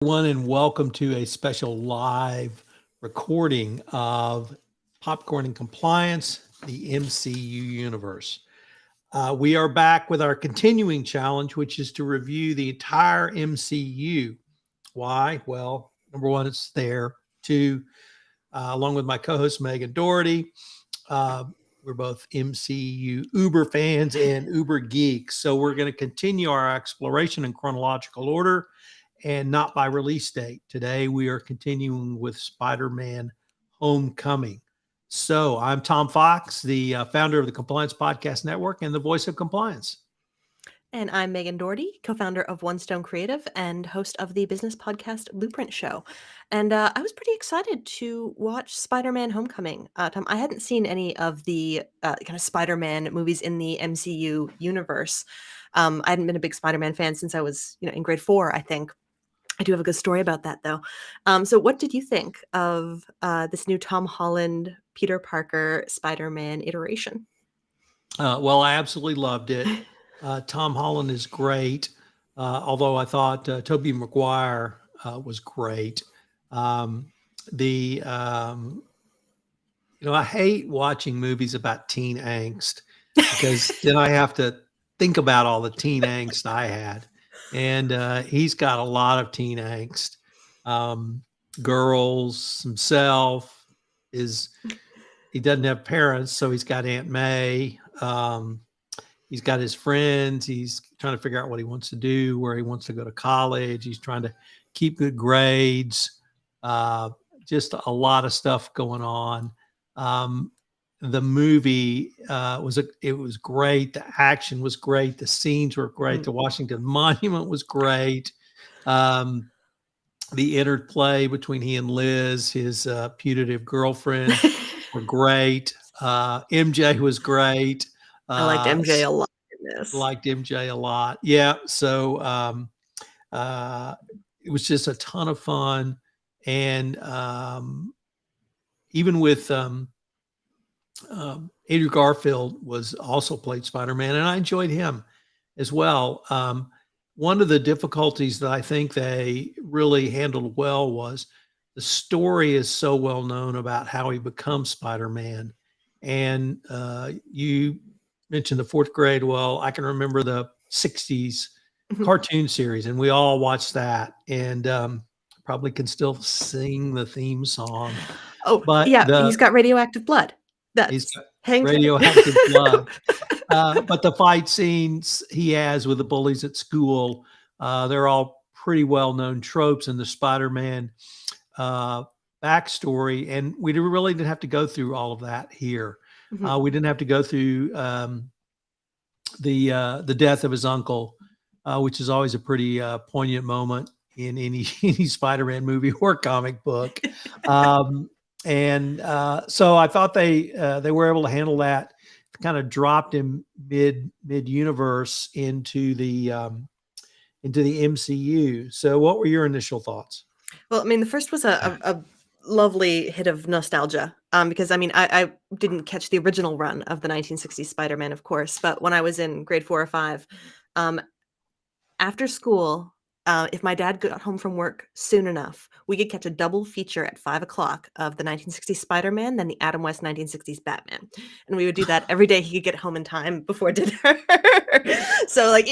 Everyone, and welcome to a special live recording of Popcorn and Compliance, the MCU universe. We are back with our continuing challenge, which is to review the entire MCU. Why? Well, number one, it's there. Two, along with my co-host Megan Doherty, uh, we're both MCU Uber fans and Uber geeks. So we're going to continue our exploration in chronological order and not by release date. Today, we are continuing with Spider-Man Homecoming. So I'm Tom Fox, the founder of the Compliance Podcast Network and the voice of compliance. And I'm Megan Doherty, co-founder of One Stone Creative and host of the business podcast Blueprint Show. And I was pretty excited to watch Spider-Man Homecoming. Tom, I hadn't seen any of the kind of Spider-Man movies in the MCU universe. I hadn't been a big Spider-Man fan since I was, in grade 4, I think. I do have a good story about that, though. So what did you think of this new Tom Holland, Peter Parker, Spider-Man iteration? Well, I absolutely loved it. Tom Holland is great, although I thought Tobey Maguire was great. The I hate watching movies about teen angst because then I have to think about all the teen angst I had, and he's got a lot of teen angst. Girls, himself, he doesn't have parents, so he's got Aunt May. He's got his friends. He's trying to figure out what he wants to do, where he wants to go to college. He's trying to keep good grades. Just a lot of stuff going on. The movie was great. The action was great. The scenes were great. The Washington Monument was great. The interplay between he and Liz, his putative girlfriend, were great. MJ was great. I liked MJ a lot in this. Liked MJ a lot. Yeah. So it was just a ton of fun. And even with Andrew Garfield was also played Spider-Man, and I enjoyed him as well. One of the difficulties that I think they really handled well was the story is so well known about how he becomes Spider-Man. And you mentioned the fourth grade. Well, I can remember the 60s cartoon series, and we all watched that, and probably can still sing the theme song. Oh, but yeah, he's got radioactive blood. He's got radioactive blood. But the fight scenes he has with the bullies at school, they're all pretty well-known tropes in the Spider-Man backstory, and we really didn't have to go through all of that here. We didn't have to go through the death of his uncle, which is always a pretty poignant moment in any Spider-Man movie or comic book. So I thought they were able to handle that. Kind of dropped him mid universe into the MCU. So what were your initial thoughts? Well, I mean, the first was a lovely hit of nostalgia, because I didn't catch the original run of the 1960s Spider-Man, of course, but when I was in grade 4 or 5, after school, if my dad got home from work soon enough, we could catch a double feature at 5 o'clock of the 1960s Spider-Man, then the Adam West 1960s Batman. And we would do that every day he could get home in time before dinner. So like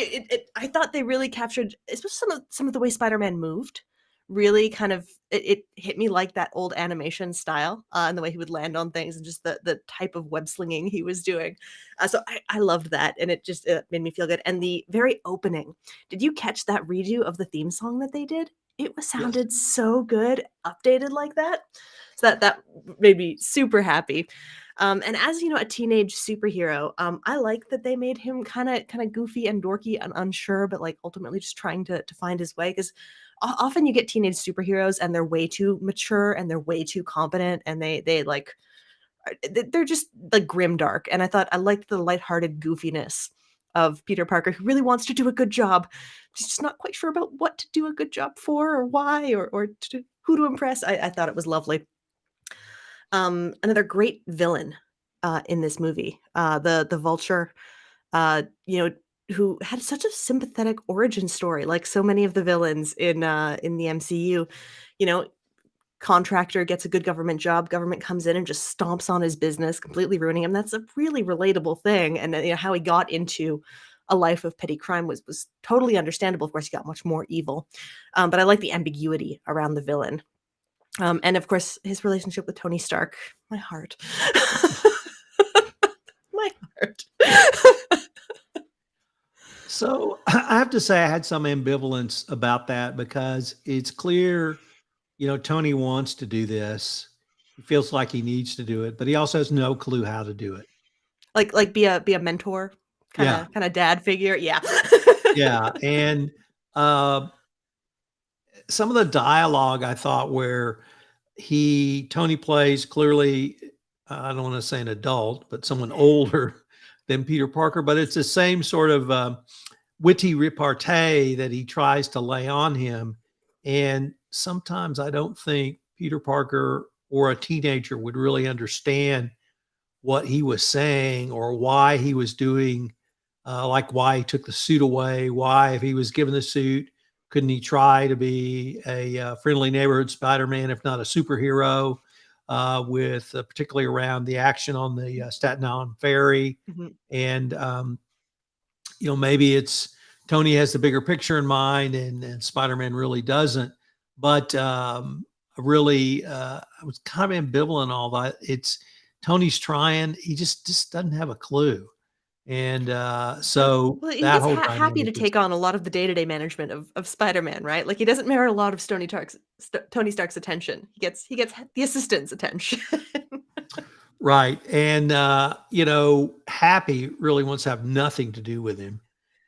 I thought they really captured, especially some of the way Spider-Man moved, really kind of, it hit me like that old animation style, and the way he would land on things and just the type of web slinging he was doing. So I loved that, and it made me feel good. And the very opening, did you catch that redo of the theme song that they did? It sounded so good, updated like that. So that made me super happy. And as a teenage superhero, I like that they made him kind of goofy and dorky and unsure, but like ultimately just trying to find his way. Because often you get teenage superheroes and they're way too mature and they're way too competent, and they're just like grimdark. And I thought I liked the lighthearted goofiness of Peter Parker, who really wants to do a good job. He's just not quite sure about what to do a good job for, or why, or who to impress. I thought it was lovely. Another great villain in this movie, the Vulture. who had such a sympathetic origin story, like so many of the villains in the MCU. You know, contractor gets a good government job, government comes in and just stomps on his business, completely ruining him. That's a really relatable thing, and you know how he got into a life of petty crime was totally understandable. Of course, he got much more evil, but I like the ambiguity around the villain, and of course, his relationship with Tony Stark. My heart, my heart. So I have to say I had some ambivalence about that because it's clear, Tony wants to do this. He feels like he needs to do it, but he also has no clue how to do it. Like be a mentor, kind Yeah. of dad figure. Yeah. Yeah. And some of the dialogue I thought where Tony plays clearly, I don't want to say an adult, but someone older than Peter Parker, but it's the same sort of witty repartee that he tries to lay on him. And sometimes I don't think Peter Parker or a teenager would really understand what he was saying or why he was doing, like why he took the suit away, why, if he was given the suit, couldn't he try to be a friendly neighborhood Spider-Man, if not a superhero, with particularly around the action on the Staten Island ferry. Mhm. And maybe it's Tony has the bigger picture in mind, and Spider-Man really doesn't. But really, I was kind of ambivalent on all that. It's Tony's trying; he just doesn't have a clue, and so Well, he that gets whole happy to dynamic is take on a lot of the day-to-day management of Spider-Man, right? Like, he doesn't merit a lot of Tony Stark's attention. He gets the assistant's attention. right. And Happy really wants to have nothing to do with him,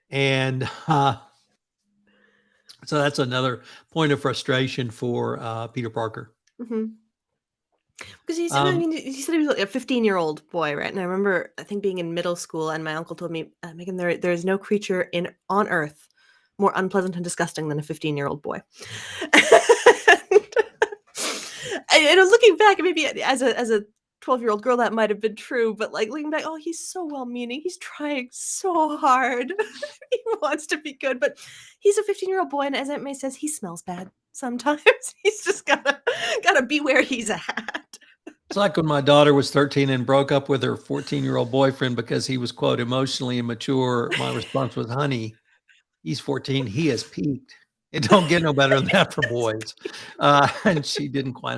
and so that's another point of frustration for Peter Parker. Mhm. 'Cause he said, I Um, mean, he said he was like a 15-year-old boy, right? And I remember, I think being in middle school, and my uncle told me, "Megan, there is no creature in on Earth more unpleasant and disgusting than a 15-year-old boy." And looking back, maybe as a 12-year-old girl, that might have been true, but, like, looking back, oh, he's so well-meaning, he's trying so hard. He wants to be good, but he's a 15-year-old boy, and as Aunt May says, he smells bad sometimes. He's just gotta be where he's at. It's like when my daughter was 13 and broke up with her 14-year-old boyfriend because he was, quote, emotionally immature. My response was, honey, he's 14. He has peaked. It don't get no better than that for boys. And she didn't quite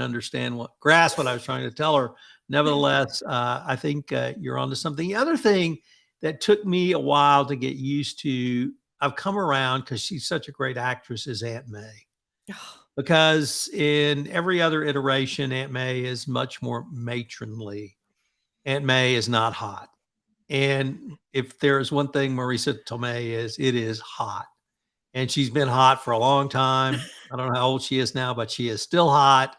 grasp what I was trying to tell her. Nevertheless, I think you're onto something. The other thing that took me a while to get used to, I've come around because she's such a great actress, is Aunt May. Because in every other iteration, Aunt May is much more matronly. Aunt May is not hot. And if there is one thing Marisa Tomei is, it is hot. And she's been hot for a long time. I don't know how old she is now, but she is still hot.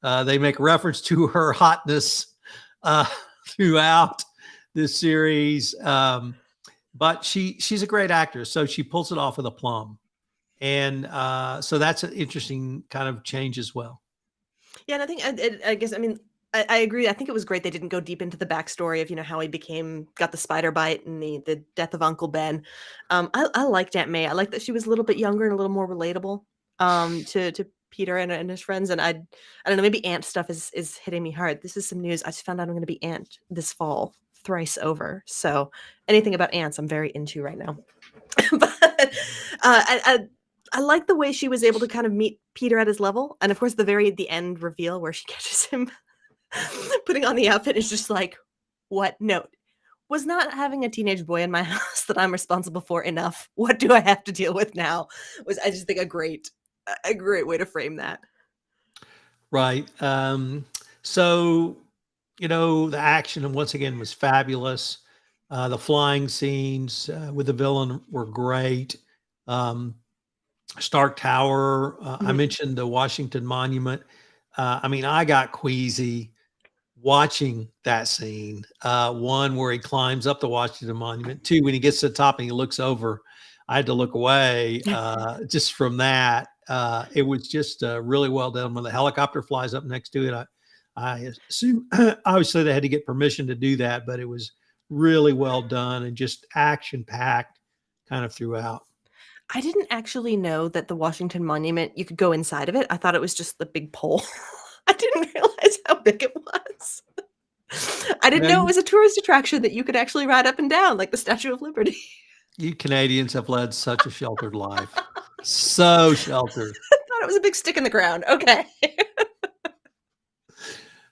They make reference to her hotness uh, throughout this series. But she's a great actress, so she pulls it off with a plum. And so that's an interesting kind of change as well. Yeah, and I think I guess, I mean, I agree. I think it was great they didn't go deep into the backstory of, how he got the spider bite and the death of Uncle Ben. I liked Aunt May. I liked that she was a little bit younger and a little more relatable to Peter and his friends. And I don't know, maybe Aunt stuff is hitting me hard. This is some news. I just found out I'm going to be Aunt this fall, thrice over. So anything about ants, I'm very into right now. But I like the way she was able to kind of meet Peter at his level, and of course, the end reveal where she catches him putting on the outfit is just like, what? No, was not having a teenage boy in my house that I'm responsible for enough. What do I have to deal with now? Was, I just think, a great way to frame that. Right. So, the action, and once again, was fabulous. The flying scenes with the villain were great. Um, Stark Tower. I Mhm. mentioned the Washington Monument. I mean, I got queasy watching that scene. One, where he climbs up the Washington Monument. Two, when he gets to the top and he looks over, I had to look away just from that. It was just really well done. When the helicopter flies up next to it, I assume obviously they had to get permission to do that, but it was really well done and just action packed kind of throughout. I didn't actually know that the Washington Monument, you could go inside of it. I thought it was just the big pole. I didn't realize how big it was. I didn't Yeah, know it was a tourist attraction that you could actually ride up and down like the Statue of Liberty. you Canadians have led such a sheltered life. So sheltered. I thought it was a big stick in the ground. Okay.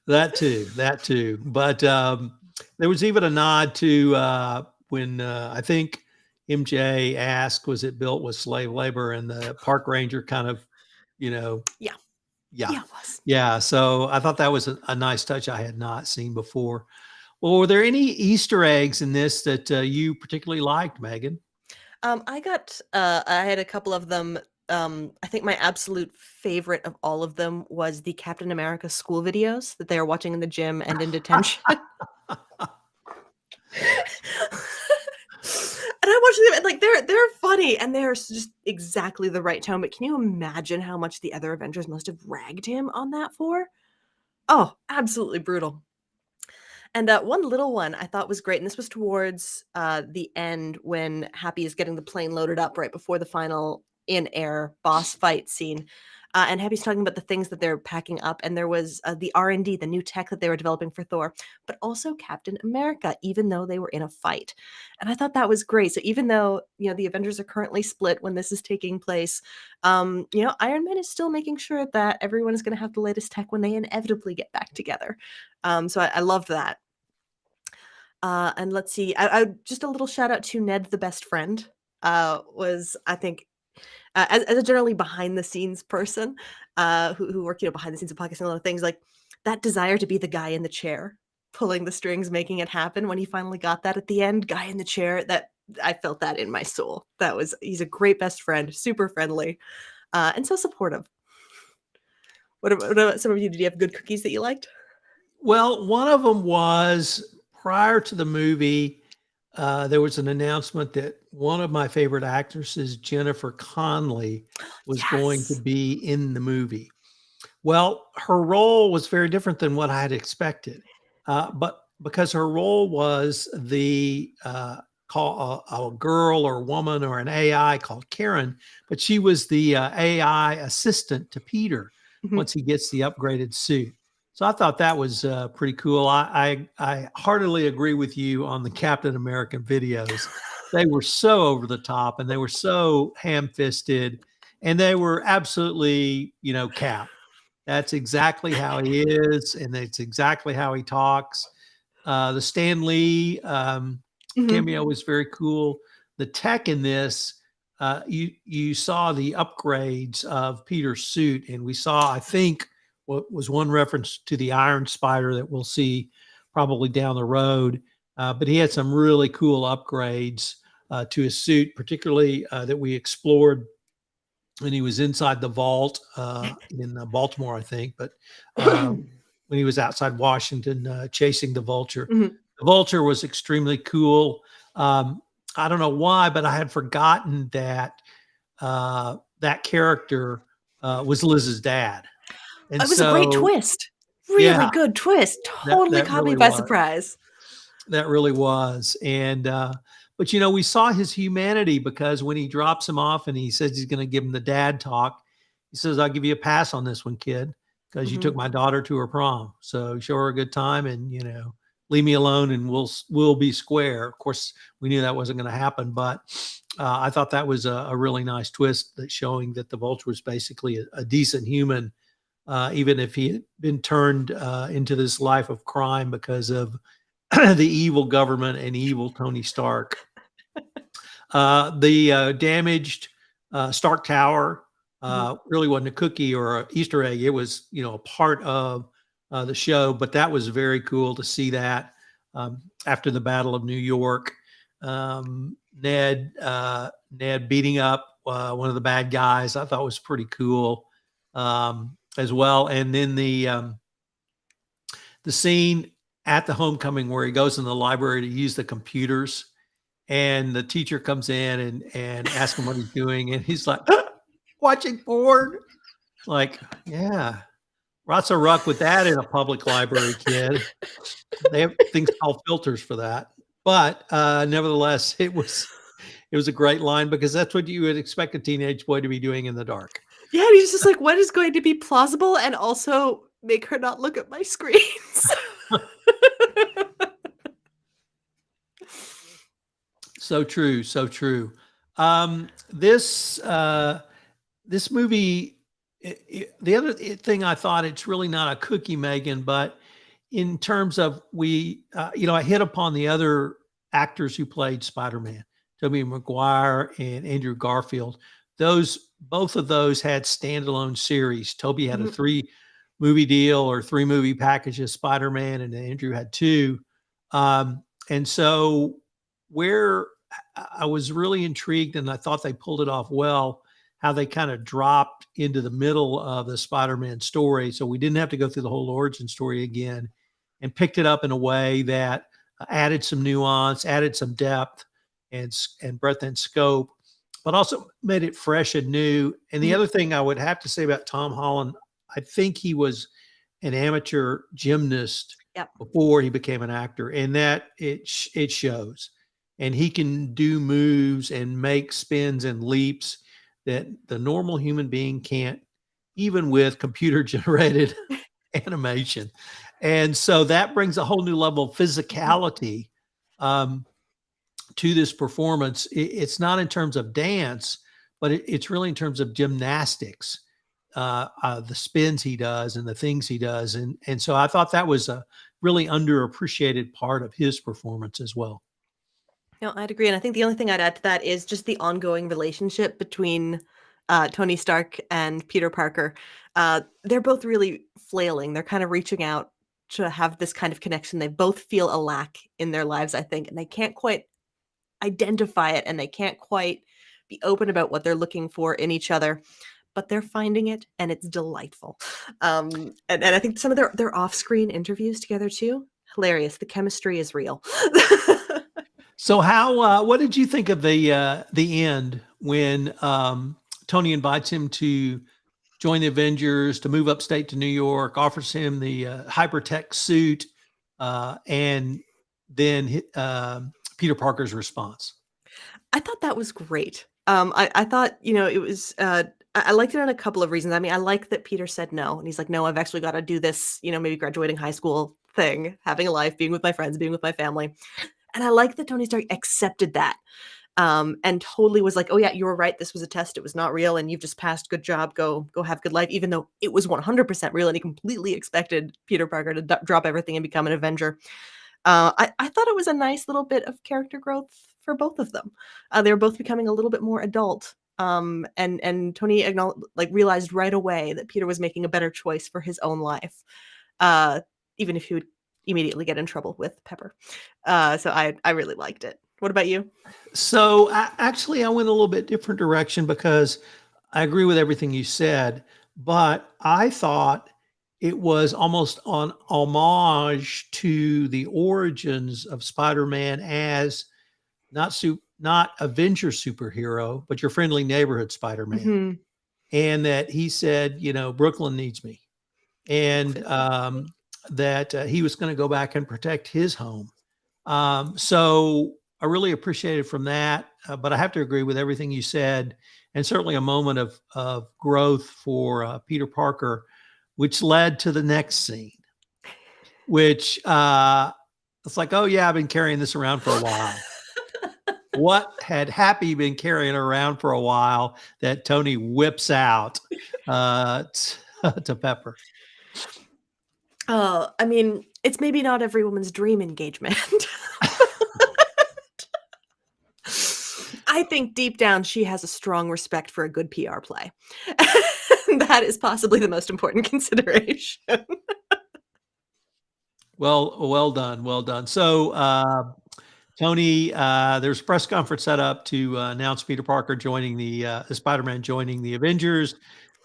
That too, that too. But there was even a nod to when I think MJ asked, "Was it built with slave labor?" And the park ranger kind of, you know, Yeah. yeah, Yeah, it was. yeah. So I thought that was a nice touch I had not seen before. Well, were there any Easter eggs in this that you particularly liked, Megan? I had a couple of them. I think my absolute favorite of all of them was the Captain America school videos that they were watching in the gym and in detention. And I watched them and like they're funny and they're just exactly the right tone. But can you imagine how much the other Avengers must have ragged him on that for? Oh, absolutely brutal. And one little one I thought was great, and this was towards the end when Happy is getting the plane loaded up right before the final in-air boss fight scene. And Happy's talking about the things that they're packing up, and there was the R&D, the new tech that they were developing for Thor, but also Captain America, even though they were in a fight. And I thought that was great. So even though the Avengers are currently split when this is taking place, Iron Man is still making sure that everyone is going to have the latest tech when they inevitably get back together. So I loved that. And let's see, I just a little shout out to Ned the best friend, was I think, as a generally behind the scenes person, who worked, behind the scenes of podcasting and a lot of things, like, that desire to be the guy in the chair, pulling the strings, making it happen when he finally got that at the end, guy in the chair, that I felt that in my soul. He's a great best friend, super friendly, and so supportive. What about some of you? Did you have good cookies that you liked? Well, one of them was prior to the movie, there was an announcement that one of my favorite actresses, Jennifer Connelly, was going to Yes. be in the movie. Well, her role was very different than what I had expected, but because her role was the call a girl or woman or an AI called Karen, but she was the AI assistant to Peter Mhm. once he gets the upgraded suit. So I thought that was pretty cool. I heartily agree with you on the Captain American videos. They were so over the top and they were so ham fisted and they were absolutely, Cap. That's exactly how he is, and that's exactly how he talks. The Stan Lee Mhm. cameo was very cool. The tech in this, you saw the upgrades of Peter's suit, and we saw, I think, what was one reference to the Iron Spider that we'll see probably down the road. But he had some really cool upgrades to his suit, particularly that we explored when he was inside the vault in Baltimore, I think, but when he was outside Washington chasing the vulture. Mhm. The vulture was extremely cool. I don't know why, but I had forgotten that that character was Liz's dad. And It was a great so, twist. Really yeah, good twist. that, Totally that caught me really by was. surprise. That really was. And, but we saw his humanity because when he drops him off and he says he's going to give him the dad talk, he says, "I'll give you a pass on this one, kid, because you took Mhm. my daughter to her prom. So show her a good time and, leave me alone and we'll be square." Of course, we knew that wasn't going to happen, but I thought that was a really nice twist that showing that the vulture was basically a decent human, even if he had been turned into this life of crime because of the evil government and evil Tony Stark. The damaged Stark Tower Mhm. really wasn't a cookie or an Easter egg. It was, a part of the show, but that was very cool to see that after the Battle of New York. Ned beating up one of the bad guys, I thought was pretty cool as well. And then the scene at the homecoming where he goes in the library to use the computers and the teacher comes in and asks him what he's doing and he's like watching porn. Like, yeah, lots of ruck with that in a public library, kid. They have things called filters for that. But nevertheless, It was a great line because that's what you would expect a teenage boy to be doing in the dark. Yeah, and he's just like, what is going to be plausible and also make her not look at my screens? So true, so true. This movie, the other thing I thought, it's really not a cookie, Megan, but in terms of I hit upon the other actors who played Spider-Man, Tobey Maguire and Andrew Garfield. Both of those had standalone series. Toby had a 3-movie deal or 3-movie package of Spider-Man, and Andrew had 2. And so where I was really intrigued, and I thought they pulled it off well, how they kind of dropped into the middle of the Spider-Man story. So we didn't have to go through the whole origin story again, and picked it up in a way that added some nuance, added some depth and breadth and scope, but also made it fresh and new. And the other thing I would have to say about Tom Holland, I think he was an amateur gymnast before he became an actor, and that it shows. And he can do moves and make spins and leaps that the normal human being can't, even with computer generated animation. And so that brings a whole new level of physicality to this performance. It's not in terms of dance, but it's really in terms of gymnastics, the spins he does and the things he does. And so I thought that was a really underappreciated part of his performance as well. No, I'd agree. And I think the only thing I'd add to that is just the ongoing relationship between Tony Stark and Peter Parker. They're both really flailing. They're kind of reaching out to have this kind of connection. They both feel a lack in their lives, I think, and they can't quite identify it, and they can't quite be open about what they're looking for in each other, but they're finding it, and it's delightful. And I think some of their off-screen interviews together too, hilarious. The chemistry is real. So what did you think of the end when Tony invites him to join the Avengers, to move upstate to New York, offers him the hypertech suit, and then Peter Parker's response? I thought that was great. I thought, it was, I liked it on a couple of reasons. I mean, I like that Peter said no, and he's like, no, I've actually got to do this, maybe graduating high school thing, having a life, being with my friends, being with my family. And I like that Tony Stark accepted that. And totally was like, oh yeah, you were right. This was a test. It was not real. And you've just passed. Good job. Go have a good life. Even though it was 100% real. And he completely expected Peter Parker to drop everything and become an Avenger. I thought it was a nice little bit of character growth for both of them. They were both becoming a little bit more adult. And Tony realized right away that Peter was making a better choice for his own life. Even if he would immediately get in trouble with Pepper. So I really liked it. What about you? So actually, I went a little bit different direction because I agree with everything you said, but I thought it was almost an homage to the origins of Spider-Man as not Avenger superhero, but your friendly neighborhood Spider-Man. Mm-hmm. And that he said, Brooklyn needs me. And that he was going to go back and protect his home. So I really appreciated from that, but I have to agree with everything you said, and certainly a moment of growth for Peter Parker, which led to the next scene, which it's like, oh yeah, I've been carrying this around for a while. What had Happy been carrying around for a while that Tony whips out to Pepper? I mean, it's maybe not every woman's dream engagement. I think deep down she has a strong respect for a good PR play. That is possibly the most important consideration. Well done. Well done. So, Tony, there's a press conference set up to announce Peter Parker joining the Spider-Man joining the Avengers.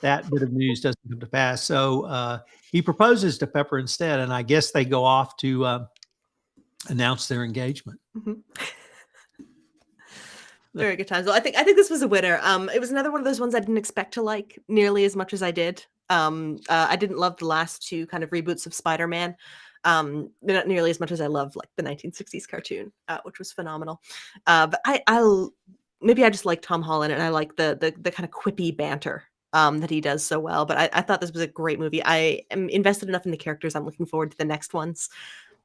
That bit of news doesn't come to pass. So he proposes to Pepper instead, and I guess they go off to announce their engagement. Mm-hmm. Very good times. Well, I think this was a winner. It was another one of those ones I didn't expect to like nearly as much as I did. I didn't love the last two kind of reboots of Spider-Man. Not nearly as much as I love like the 1960s cartoon, which was phenomenal. But I maybe I just like Tom Holland, and I like the kind of quippy banter that he does so well. But I thought this was a great movie. I am invested enough in the characters. I'm looking forward to the next ones.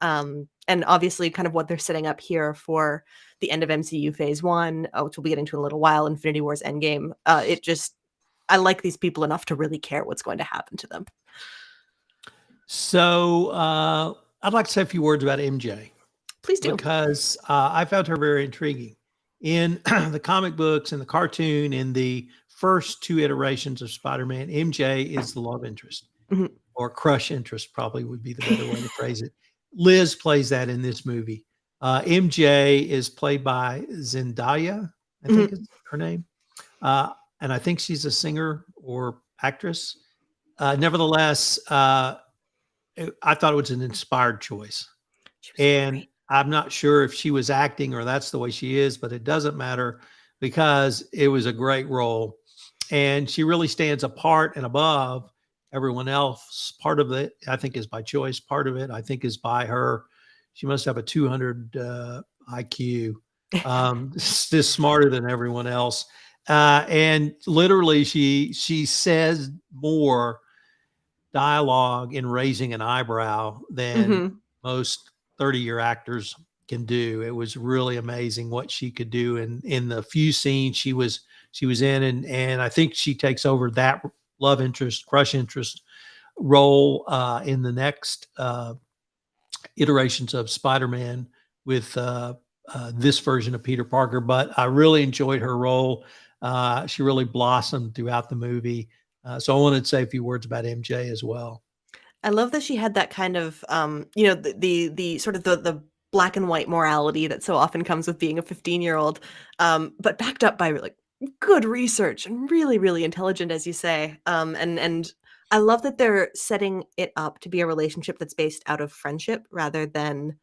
And obviously, kind of what they're setting up here for the end of MCU Phase 1, which we'll be getting to in a little while, Infinity War's Endgame. I like these people enough to really care what's going to happen to them. So I'd like to say a few words about MJ. Please do. Because I found her very intriguing. In the comic books and the cartoon, in the first two iterations of Spider-Man, MJ is the love interest, Mhm. or crush interest, probably would be the better way to phrase it. Liz plays that in this movie. MJ is played by Zendaya, I think is her name. And I think she's a singer or actress. Nevertheless, I thought it was an inspired choice. And Great. I'm not sure if she was acting or that's the way she is, but it doesn't matter because it was a great role. And she really stands apart and above everyone else. Part of it, I think, is by choice. Part of it, I think, is by her. She must have a 200 IQ, just smarter than everyone else. And literally, she says more dialogue in raising an eyebrow than most 30-year actors can do. It was really amazing what she could do in the few scenes she was in, and I think she takes over that love interest, crush interest role in the next iterations of Spider-Man with this version of Peter Parker. But I really enjoyed her role. She really blossomed throughout the movie. So I wanted to say a few words about MJ as well. I love that she had that kind of, the sort of the black and white morality that so often comes with being a 15-year-old, but backed up by like good research and really, really intelligent, as you say. And I love that they're setting it up to be a relationship that's based out of friendship rather than,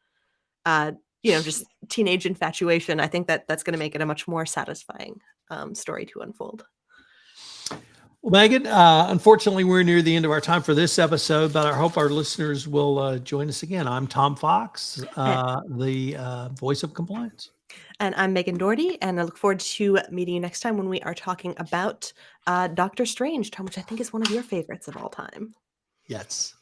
just teenage infatuation. I think that that's going to make it a much more satisfying story to unfold. Well, Megan, unfortunately, we're near the end of our time for this episode, but I hope our listeners will join us again. I'm Tom Fox, the voice of compliance. And I'm Megan Doherty, and I look forward to meeting you next time when we are talking about Doctor Strange, Tom, which I think is one of your favorites of all time. Yes.